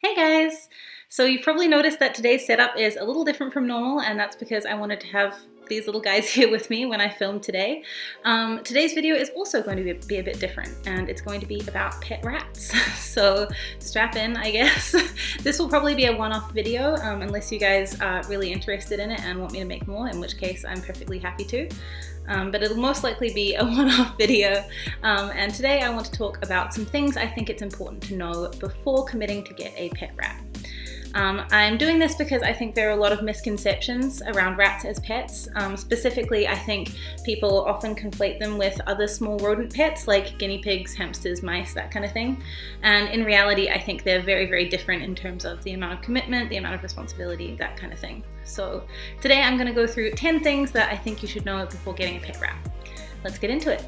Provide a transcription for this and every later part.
Hey guys! So you've probably noticed that today's setup is a little different from normal, and that's because I wanted to have these little guys here with me when I filmed today. Today's video is also going to be a bit different, and it's going to be about pet rats. So strap in, I guess. This will probably be a one-off video unless you guys are really interested in it and want me to make more, in which case I'm perfectly happy to. But it'll most likely be a one-off video, and today I want to talk about some things I think it's important to know before committing to get a pet rat. I'm doing this because I think there are a lot of misconceptions around rats as pets. Specifically, I think people often conflate them with other small rodent pets like guinea pigs, hamsters, mice, that kind of thing. And in reality, I think they're very, very different in terms of the amount of commitment, the amount of responsibility, that kind of thing. So today I'm going to go through 10 things that I think you should know before getting a pet rat. Let's get into it.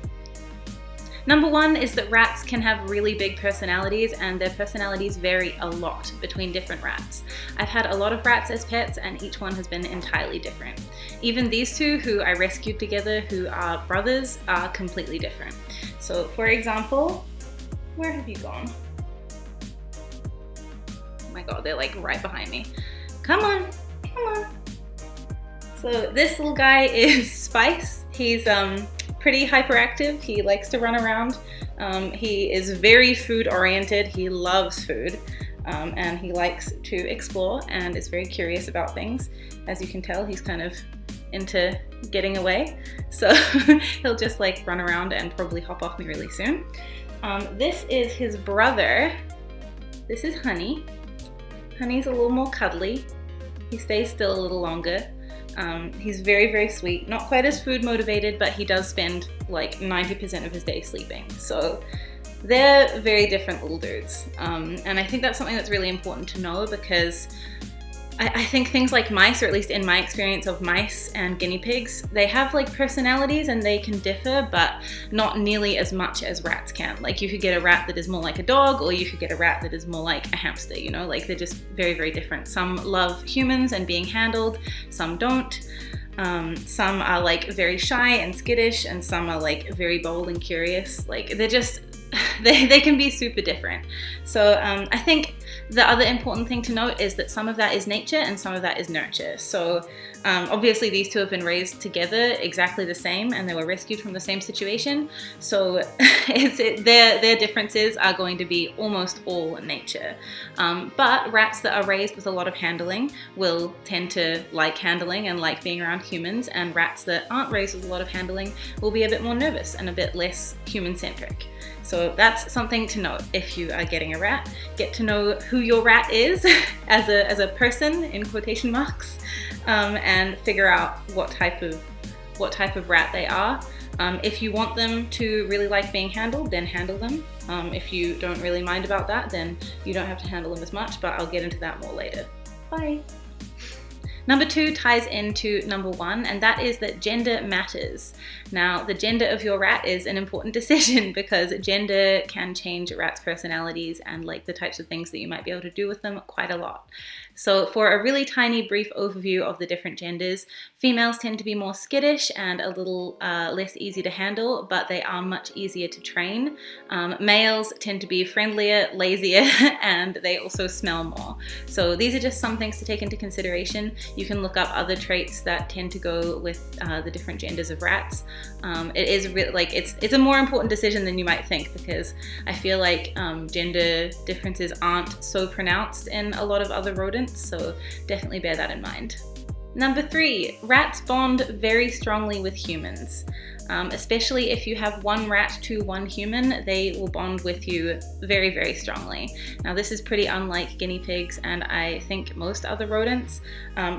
Number one is that rats can have really big personalities, and their personalities vary a lot between different rats. I've had a lot of rats as pets, and each one has been entirely different. Even these two, who I rescued together, who are brothers, are completely different. So for example, where have you gone? Oh my god, they're like right behind me. Come on, come on. So this little guy is Spice. He's pretty hyperactive. He likes to run around. He is very food oriented. He loves food, and he likes to explore and is very curious about things. As you can tell, he's kind of into getting away. So he'll just like run around and probably hop off me really soon. This is his brother. This is Honey. Honey's a little more cuddly. He stays still a little longer. He's very, very sweet. Not quite as food motivated, but he does spend like 90% of his day sleeping. So they're very different little dudes. And I think that's something that's really important to know, because I think things like mice, or at least in my experience of mice and guinea pigs, they have like personalities and they can differ, but not nearly as much as rats can. Like you could get a rat that is more like a dog, or you could get a rat that is more like a hamster, you know, like they're just very, very different. Some love humans and being handled, some don't. Some are like very shy and skittish, and some are like very bold and curious. Like they're just, they can be super different. So I think the other important thing to note is that some of that is nature and some of that is nurture. So obviously these two have been raised together exactly the same, and they were rescued from the same situation. So their differences are going to be almost all nature. But rats that are raised with a lot of handling will tend to like handling and like being around humans, and rats that aren't raised with a lot of handling will be a bit more nervous and a bit less human-centric. So that's something to note if you are getting a rat. Get to know who your rat is as a person, in quotation marks, and figure out what type of rat they are. If you want them to really like being handled, then handle them. If you don't really mind about that, then you don't have to handle them as much, but I'll get into that more later. Bye. Number two ties into number one, and that is that gender matters. Now, the gender of your rat is an important decision, because gender can change rats' personalities and like the types of things that you might be able to do with them quite a lot. So for a really tiny brief overview of the different genders, females tend to be more skittish and a little less easy to handle, but they are much easier to train. Males tend to be friendlier, lazier, and they also smell more. So these are just some things to take into consideration. You can look up other traits that tend to go with the different genders of rats. It is like it's a more important decision than you might think, because I feel like gender differences aren't so pronounced in a lot of other rodents, so definitely bear that in mind. Number three, rats bond very strongly with humans. Especially if you have one rat to one human, they will bond with you very, very strongly. Now this is pretty unlike guinea pigs and I think most other rodents.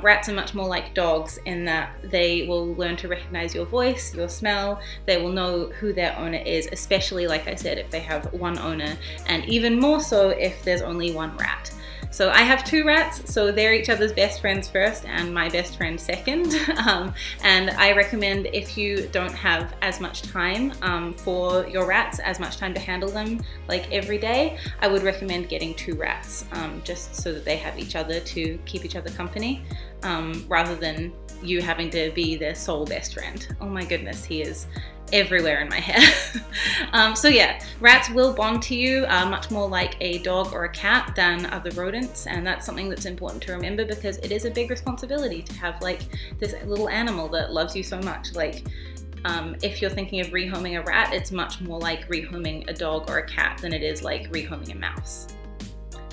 Rats are much more like dogs in that they will learn to recognize your voice, your smell, they will know who their owner is, especially like I said, if they have one owner, and even more so if there's only one rat. So I have two rats, so they're each other's best friends first and my best friend second. And I recommend, if you don't have as much time for your rats, as much time to handle them like every day, I would recommend getting two rats, just so that they have each other to keep each other company, rather than you having to be their sole best friend. Oh my goodness, he is everywhere in my hair. So yeah, rats will bond to you much more like a dog or a cat than other rodents, and that's something that's important to remember because it is a big responsibility to have like this little animal that loves you so much. Like if you're thinking of rehoming a rat, it's much more like rehoming a dog or a cat than it is like rehoming a mouse.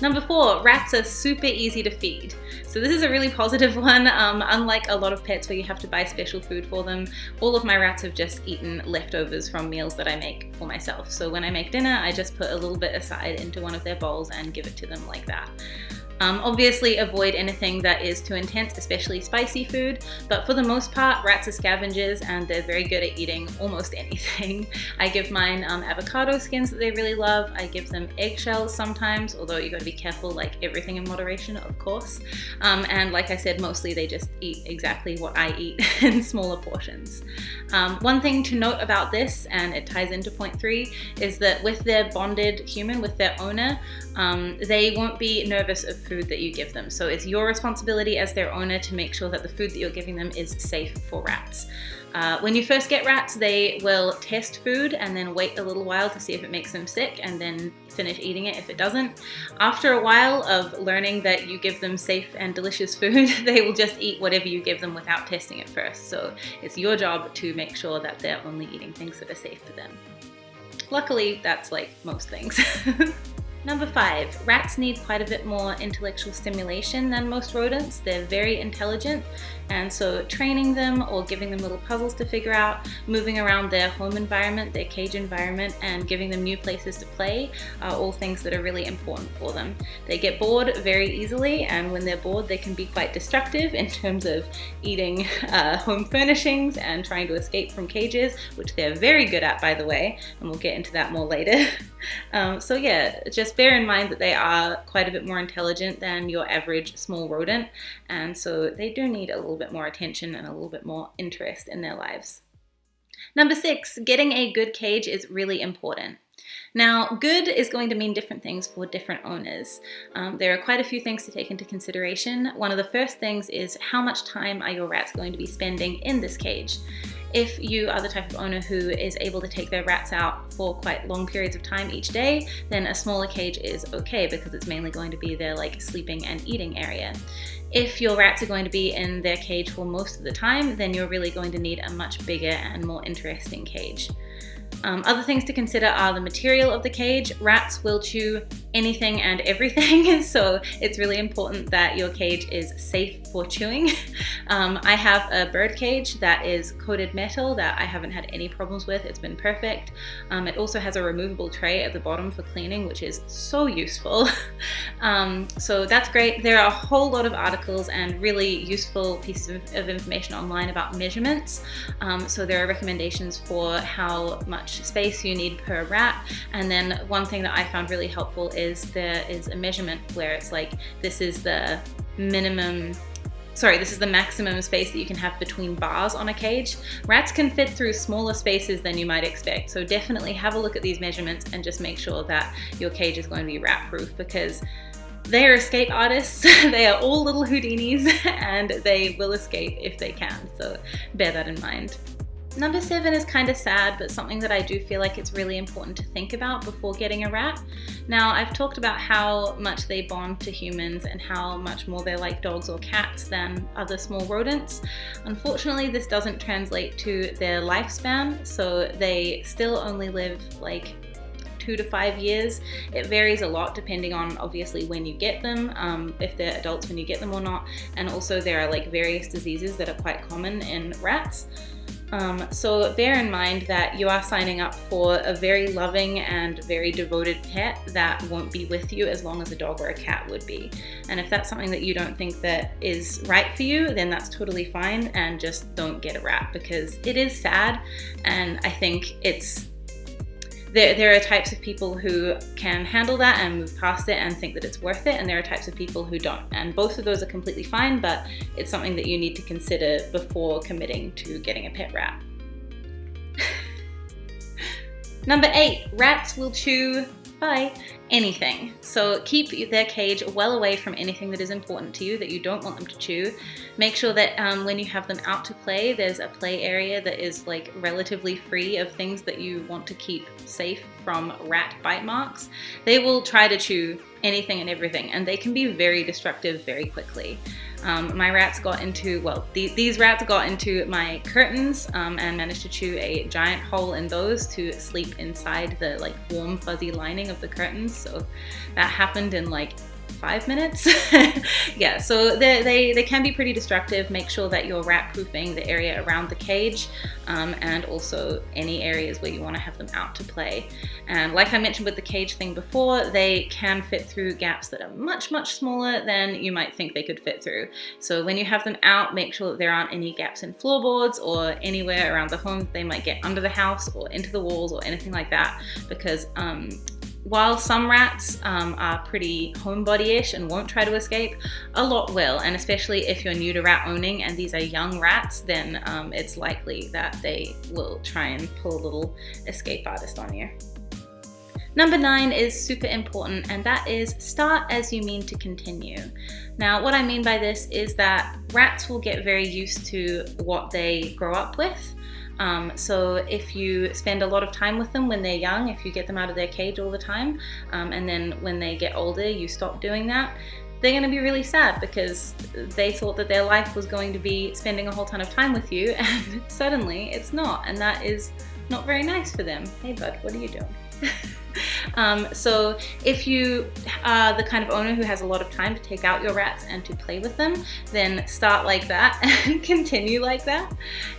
Number 4, rats are super easy to feed. So this is a really positive one. Unlike a lot of pets where you have to buy special food for them, all of my rats have just eaten leftovers from meals that I make for myself. So when I make dinner, I just put a little bit aside into one of their bowls and give it to them like that. Obviously avoid anything that is too intense, especially spicy food, but for the most part, rats are scavengers and they're very good at eating almost anything. I give mine avocado skins that they really love. I give them eggshells sometimes, although you gotta be careful, like everything in moderation, of course. And like I said, mostly they just eat exactly what I eat in smaller portions. One thing to note about this, and it ties into point 3, is that with their bonded human, with their owner, they won't be nervous of food that you give them. So it's your responsibility as their owner to make sure that the food that you're giving them is safe for rats. When you first get rats, they will test food and then wait a little while to see if it makes them sick and then finish eating it if it doesn't. After a while of learning that you give them safe and delicious food, they will just eat whatever you give them without testing it first. So it's your job to make sure that they're only eating things that are safe for them. Luckily, that's like most things. Number 5, rats need quite a bit more intellectual stimulation than most rodents. They're very intelligent, and so training them or giving them little puzzles to figure out, moving around their home environment, their cage environment, and giving them new places to play are all things that are really important for them. They get bored very easily, and when they're bored they can be quite destructive in terms of eating home furnishings and trying to escape from cages, which they're very good at, by the way, and we'll get into that more later. So yeah, just bear in mind that they are quite a bit more intelligent than your average small rodent, and so they do need a little bit more attention and a little bit more interest in their lives. Number 6, getting a good cage is really important. Now, good is going to mean different things for different owners. There are quite a few things to take into consideration. One of the first things is how much time are your rats going to be spending in this cage? If you are the type of owner who is able to take their rats out for quite long periods of time each day, then a smaller cage is okay because it's mainly going to be their like sleeping and eating area. If your rats are going to be in their cage for most of the time, then you're really going to need a much bigger and more interesting cage. Other things to consider are the material of the cage. Rats will chew anything and everything, so it's really important that your cage is safe for chewing. I have a bird cage that is coated metal that I haven't had any problems with. It's been perfect. It also has a removable tray at the bottom for cleaning, which is so useful. So that's great. There are a whole lot of articles and really useful pieces of information online about measurements. So there are recommendations for how much space you need per rat, and then one thing that I found really helpful is there is a measurement where it's like this is the maximum space that you can have between bars on a cage. Rats can fit through smaller spaces than you might expect, so definitely have a look at these measurements and just make sure that your cage is going to be rat proof, because they are escape artists. They are all little Houdinis and they will escape if they can, so bear that in mind. Number 7 is kind of sad, but something that I do feel like it's really important to think about before getting a rat. Now, I've talked about how much they bond to humans and how much more they're like dogs or cats than other small rodents. Unfortunately, this doesn't translate to their lifespan, so they still only live like 2 to 5 years. It varies a lot depending on obviously when you get them, if they're adults when you get them or not, and also there are like various diseases that are quite common in rats. So bear in mind that you are signing up for a very loving and very devoted pet that won't be with you as long as a dog or a cat would be. And if that's something that you don't think that is right for you, then that's totally fine, and just don't get a rat, because it is sad, and I think there are types of people who can handle that and move past it and think that it's worth it, and there are types of people who don't. And both of those are completely fine, but it's something that you need to consider before committing to getting a pet rat. Number 8, rats will chew anything. So keep their cage well away from anything that is important to you that you don't want them to chew. Make sure that when you have them out to play, there's a play area that is like relatively free of things that you want to keep safe from rat bite marks. They will try to chew anything and everything, and they can be very destructive very quickly. My rats got into, well, these rats got into my curtains and managed to chew a giant hole in those to sleep inside the like warm fuzzy lining of the curtains. So that happened in like 5 minutes. Yeah, so they can be pretty destructive. Make sure that you're rat proofing the area around the cage and also any areas where you want to have them out to play. And like I mentioned with the cage thing before, they can fit through gaps that are much smaller than you might think they could fit through. So when you have them out, make sure that there aren't any gaps in floorboards or anywhere around the home they might get under the house or into the walls or anything like that, because while some rats are pretty homebody-ish and won't try to escape, a lot will, and especially if you're new to rat owning and these are young rats, then it's likely that they will try and pull a little escape artist on you. Number 9 is super important, and that is start as you mean to continue. Now, what I mean by this is that rats will get very used to what they grow up with. So if you spend a lot of time with them when they're young, if you get them out of their cage all the time, and then when they get older you stop doing that, they're going to be really sad because they thought that their life was going to be spending a whole ton of time with you, and suddenly it's not, and that is not very nice for them. Hey bud, what are you doing? So if you are the kind of owner who has a lot of time to take out your rats and to play with them, then start like that and continue like that.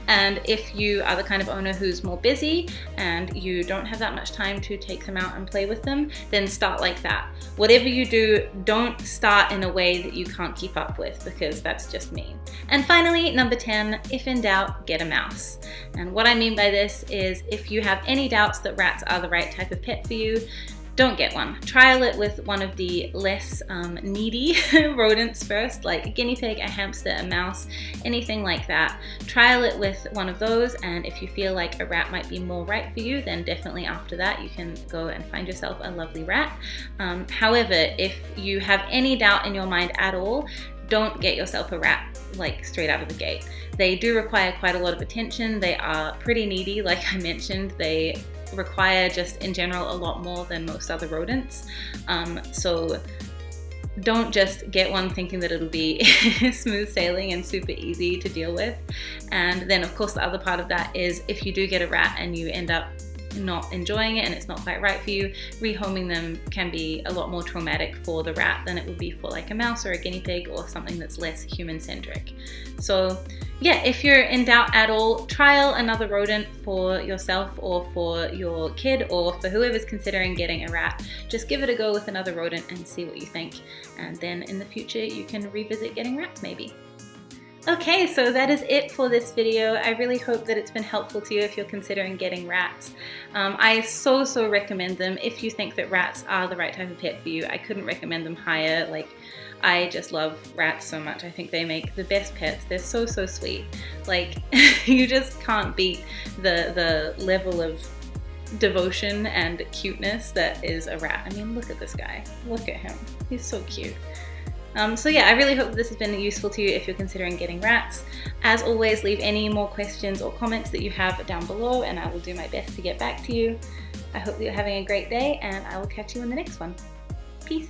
And if you are the kind of owner who's more busy and you don't have that much time to take them out and play with them, then start like that. Whatever you do, don't start in a way that you can't keep up with, because that's just mean. And finally, number 10, if in doubt, get a mouse. And what I mean by this is if you have any doubts that rats are the right type of pet for you, don't get one. Trial it with one of the less needy rodents first, like a guinea pig, a hamster, a mouse, anything like that. Trial it with one of those, and if you feel like a rat might be more right for you, then definitely after that you can go and find yourself a lovely rat. However, if you have any doubt in your mind at all, don't get yourself a rat like straight out of the gate. They do require quite a lot of attention. They are pretty needy, like I mentioned. They require just in general a lot more than most other rodents. So don't just get one thinking that it'll be smooth sailing and super easy to deal with. And then of course the other part of that is if you do get a rat and you end up not enjoying it and it's not quite right for you, rehoming them can be a lot more traumatic for the rat than it would be for like a mouse or a guinea pig or something that's less human-centric. So yeah, if you're in doubt at all, trial another rodent for yourself or for your kid or for whoever's considering getting a rat. Just give it a go with another rodent and see what you think, and then in the future you can revisit getting rats maybe. Okay, so that is it for this video. I really hope that it's been helpful to you if you're considering getting rats. I so recommend them if you think that rats are the right type of pet for you. I couldn't recommend them higher. Like, I just love rats so much. I think they make the best pets. They're so sweet. Like, you just can't beat the level of devotion and cuteness that is a rat. I mean, look at this guy. Look at him. He's so cute. So yeah, I really hope this has been useful to you if you're considering getting rats. As always, leave any more questions or comments that you have down below and I will do my best to get back to you. I hope that you're having a great day and I will catch you in the next one. Peace.